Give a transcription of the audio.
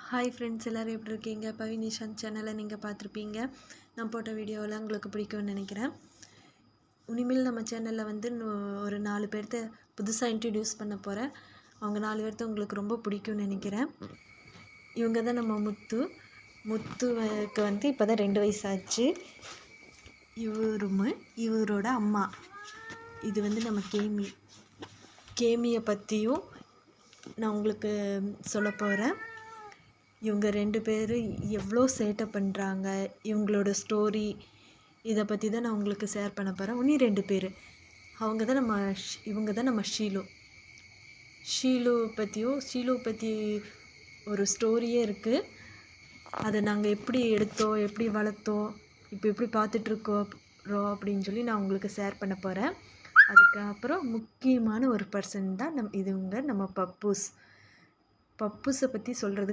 Hi friends, எல்லோரும் எப்படி இருக்கீங்க? பவி நிஷாந்த் சேனலை நீங்கள் பார்த்துருப்பீங்க. நான் போட்ட வீடியோவெல்லாம் உங்களுக்கு பிடிக்கும்னு நினைக்கிறேன். இனிமேல் நம்ம சேனலில் வந்து ஒரு 4 பேர்த்த புதுசாக இன்ட்ரடியூஸ் பண்ண போகிறேன். அவங்க 4 பேர்த்த உங்களுக்கு ரொம்ப பிடிக்கும்னு நினைக்கிறேன். இவங்க தான் நம்ம முத்துவுக்கு வந்து இப்போ தான் 2 வயசாச்சு. இவரோட அம்மா இது வந்து நம்ம கேமியை பற்றியும் நான் உங்களுக்கு சொல்ல போகிறேன். இவங்க 2 பேரும் எவ்வளோ சேட்டை பண்ணுறாங்க, இவங்களோட ஸ்டோரி இதை பற்றி தான் நான் உங்களுக்கு ஷேர் பண்ண போகிறேன். இன்னும் 2 பேர் இவங்க தான் நம்ம ஷீலு பற்றி ஒரு ஸ்டோரியே இருக்குது. அதை நாங்கள் எப்படி எடுத்தோம், எப்படி வளர்த்தோம், இப்போ எப்படி பார்த்துட்ருக்கோம் அப்படின்னு சொல்லி நான் உங்களுக்கு ஷேர் பண்ண போகிறேன். அதுக்கப்புறம் முக்கியமான ஒரு பர்சன் தான் இவங்க நம்ம பப்பூஸை பற்றி சொல்கிறது